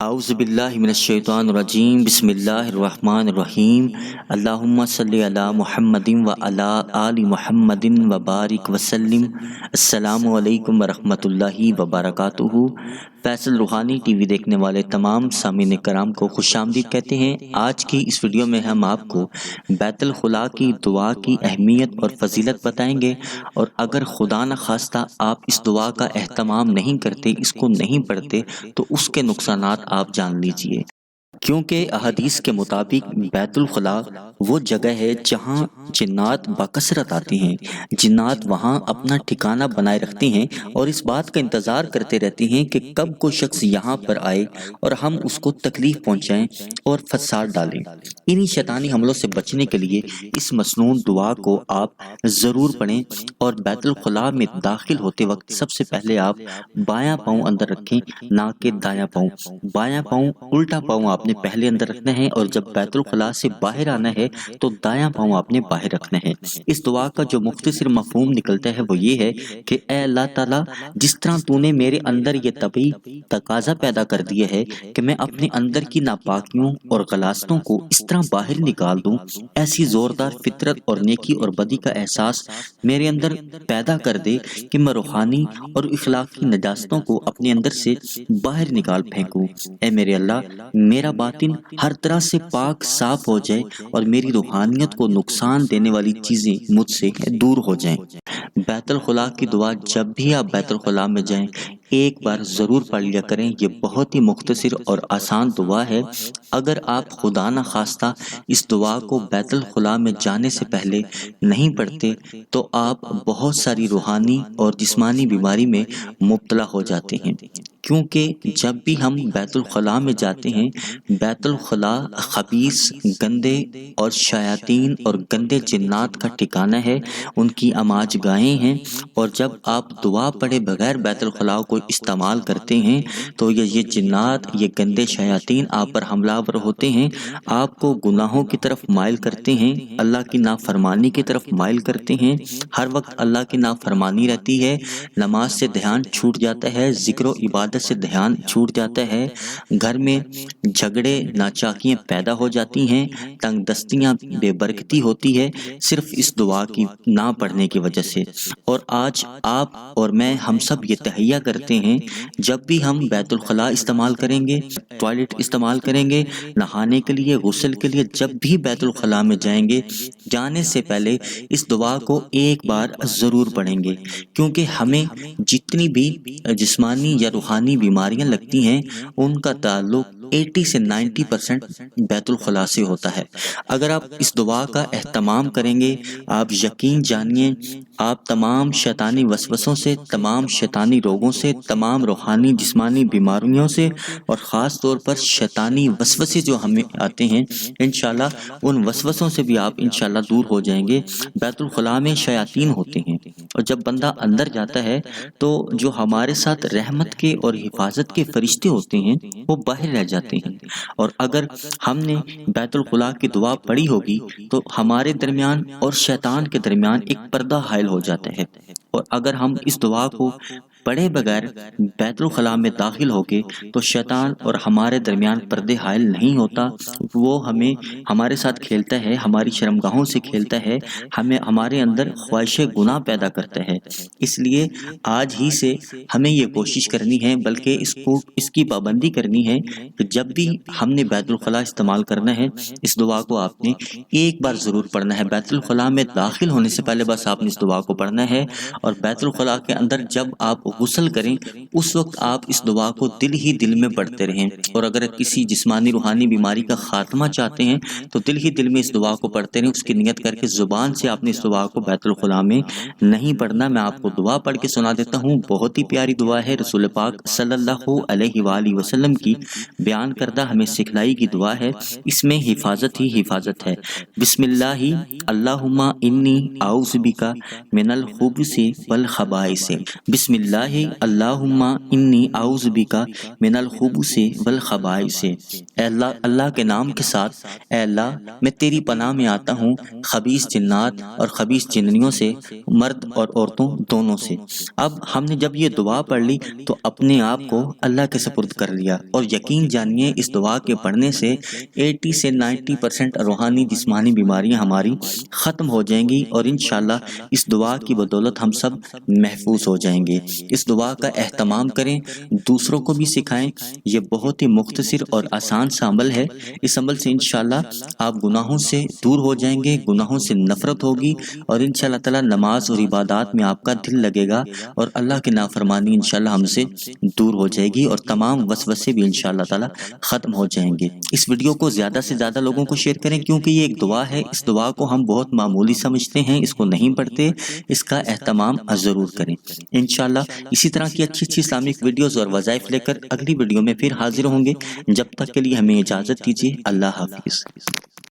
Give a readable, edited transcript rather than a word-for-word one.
اعوذ باللہ من الشیطان الرجیم بسم اللہ الرحمن الرحیم اللہم صلی علی محمد و علی آل محمد و بارک وسلم۔ السلام علیکم ورحمۃ اللہ وبرکاتہ۔ فیصل روحانی ٹی وی دیکھنے والے تمام سامعین کرام کو خوش آمدید کہتے ہیں۔ آج کی اس ویڈیو میں ہم آپ کو بیت الخلاء کی دعا کی اہمیت اور فضیلت بتائیں گے، اور اگر خدا نخواستہ آپ اس دعا کا اہتمام نہیں کرتے، اس کو نہیں پڑھتے، تو اس کے نقصانات آپ جان لیجئے۔ کیونکہ احادیث کے مطابق بیت الخلاء وہ جگہ ہے جہاں جنات بکثرت آتی ہیں۔ جنات وہاں اپنا ٹھکانہ بنائے رکھتے ہیں اور اس بات کا انتظار کرتے رہتے ہیں کہ کب کوئی شخص یہاں پر آئے اور ہم اس کو تکلیف پہنچائیں اور فساد ڈالیں۔ انہی شیطانی حملوں سے بچنے کے لیے اس مسنون دعا کو آپ ضرور پڑھیں، اور بیت الخلاء میں داخل ہوتے وقت سب سے پہلے آپ بایاں پاؤں اندر رکھیں، نہ کہ دایاں پاؤں۔ بایاں پاؤں، الٹا پاؤں آپ نے پہلے اندر رکھنا ہے، اور جب بیت الخلاء سے باہر آنا ہے تو دایاں پاؤں آپ نے باہر رکھنا ہے۔ اس دعا کا جو مختصر مفہوم نکلتا ہے وہ یہ ہے کہ اے اللہ تعالیٰ، جس طرح تو نے میرے اندر یہ طبعی تقاضا پیدا کر دیا ہے کہ میں اپنے اندر کی ناپاکیوں اور غلاظتوں کو اس طرح باہر نکال دوں، ایسی زوردار فطرت اور نیکی اور بدی کا احساس میرے اندر پیدا کر دے کہ میں روحانی اور اخلاقی نجاستوں کو اپنے اندر سے باہر نکال پھینکوں۔ اے میرے اللہ، میرا باطن ہر طرح سے پاک صاف ہو جائے اور میری روحانیت کو نقصان دینے والی چیزیں مجھ سے دور ہو جائیں۔ بیت الخلاء کی دعا جب بھی آپ بیت الخلاء میں جائیں ایک بار ضرور پڑھ لیا کریں۔ یہ بہت ہی مختصر اور آسان دعا ہے۔ اگر آپ خدا نخواستہ اس دعا کو بیت الخلاء میں جانے سے پہلے نہیں پڑھتے تو آپ بہت ساری روحانی اور جسمانی بیماری میں مبتلا ہو جاتے ہیں، کیونکہ جب بھی ہم بیت الخلاء میں جاتے ہیں، بیت الخلاء خبیث، گندے اور شیاطین اور گندے جنات کا ٹھکانہ ہے، ان کی اماج گاہیں ہیں، اور جب آپ دعا پڑھے بغیر بیت الخلاء کو استعمال کرتے ہیں تو یہ جنات، یہ گندے شیاطین آپ پر حملہ آور ہوتے ہیں، آپ کو گناہوں کی طرف مائل کرتے ہیں، اللہ کی نافرمانی کی طرف مائل کرتے ہیں۔ ہر وقت اللہ کی نافرمانی رہتی ہے، نماز سے دھیان چھوٹ جاتا ہے، ذکر و عبادت سے دھیان چھوٹ جاتا ہے، گھر میں جھگڑے ناچاکیاں پیدا ہو جاتی ہیں، تنگ دستیاں، بے برکتی ہوتی ہے، صرف اس دعا کی نہ پڑھنے کی وجہ سے۔ اور آج آپ اور میں، ہم سب یہ تہیہ کرتے ہیں، جب بھی ہم بیت الخلاء استعمال کریں گے، ٹوائلٹ استعمال کریں گے، نہانے کے لیے، غسل کے لیے، جب بھی بیت الخلاء میں جائیں گے، جانے سے پہلے اس دعا کو ایک بار ضرور پڑھیں گے، کیونکہ ہمیں جتنی بھی جسمانی یا روحانی بیماریاں لگتی ہیں ان کا تعلق 80 سے 90% بیت الخلاء سے ہوتا ہے۔ اگر آپ اس دعا کا اہتمام کریں گے، آپ یقین جانیے آپ تمام شیطانی وسوسوں سے، تمام شیطانی روگوں سے، تمام روحانی جسمانی بیماریوں سے، اور خاص طور پر شیطانی وسوسے جو ہمیں آتے ہیں، انشاءاللہ ان وسوسوں سے بھی آپ انشاءاللہ دور ہو جائیں گے۔ بیت الخلاء میں شیاطین ہوتے ہیں، اور جب بندہ اندر جاتا ہے تو جو ہمارے ساتھ رحمت کے اور حفاظت کے فرشتے ہوتے ہیں وہ باہر رہ جاتے ہیں، اور اگر ہم نے بیت الخلاء کی دعا پڑھی ہوگی تو ہمارے درمیان اور شیطان کے درمیان ایک پردہ حائل ہو جاتا ہے، اور اگر ہم اس دعا کو پڑھے بغیر بیت الخلاء میں داخل ہو کے تو شیطان اور ہمارے درمیان پردے حائل نہیں ہوتا، وہ ہمارے ساتھ کھیلتا ہے، ہماری شرمگاہوں سے کھیلتا ہے، ہمارے اندر خواہش گناہ پیدا کرتا ہے۔ اس لیے آج ہی سے ہمیں یہ کوشش کرنی ہے، بلکہ اس کی پابندی کرنی ہے کہ جب بھی ہم نے بیت الخلاء استعمال کرنا ہے، اس دعا کو آپ نے ایک بار ضرور پڑھنا ہے۔ بیت الخلاء میں داخل ہونے سے پہلے بس آپ نے اس دعا کو پڑھنا ہے، اور بیت الخلاء کے اندر جب آپ غسل کریں اس وقت آپ اس دعا کو دل ہی دل میں پڑھتے رہیں، اور اگر کسی جسمانی روحانی بیماری کا خاتمہ چاہتے ہیں تو دل ہی دل میں اس دعا کو پڑھتے رہیں، اس کی نیت کر کے زبان سے آپ نے اس دعا کو بیت الخلاء میں نہیں پڑھنا۔ میں آپ کو دعا پڑھ کے سنا دیتا ہوں، بہت ہی پیاری دعا ہے، رسول پاک صلی اللہ علیہ وآلہ وسلم کی بیان کردہ ہمیں سکھلائی کی دعا ہے، اس میں حفاظت ہی حفاظت ہے۔ بسم اللہ اللہم انی اعوذ بک من الخبث والخبائث، بسم اللہ اللہ اللہم انی اعوذ بک من الخبث والخبائث، اے اللہ کے نام کے ساتھ اے اللہ میں تیری پناہ میں آتا ہوں خبیث جنات اور خبیث جننیوں سے، مرد اور عورتوں دونوں سے۔ اب ہم نے جب یہ دعا پڑھ لی تو اپنے آپ کو اللہ کے سپرد کر لیا، اور یقین جانیے اس دعا کے پڑھنے سے 80 سے 90% روحانی جسمانی بیماریاں ہماری ختم ہو جائیں گی، اور انشاءاللہ اس دعا کی بدولت ہم سب محفوظ ہو جائیں گے۔ اس دعا کا اہتمام کریں، دوسروں کو بھی سکھائیں، یہ بہت ہی مختصر اور آسان سا عمل ہے۔ اس عمل سے انشاءاللہ آپ گناہوں سے دور ہو جائیں گے، گناہوں سے نفرت ہوگی، اور انشاءاللہ تعالی نماز اور عبادات میں آپ کا دل لگے گا، اور اللہ کی نافرمانی انشاءاللہ ہم سے دور ہو جائے گی، اور تمام وسوسے بھی انشاءاللہ تعالی ختم ہو جائیں گے۔ اس ویڈیو کو زیادہ سے زیادہ لوگوں کو شیئر کریں، کیونکہ یہ ایک دعا ہے، اس دعا کو ہم بہت معمولی سمجھتے ہیں، اس کو نہیں پڑھتے، اس کا اہتمام ضرور کریں۔ انشاءاللہ اسی طرح کی اچھی اسلامک ویڈیوز اور وظائف لے کر اگلی ویڈیو میں پھر حاضر ہوں گے۔ جب تک کے لیے ہمیں اجازت دیجیے، اللہ حافظ۔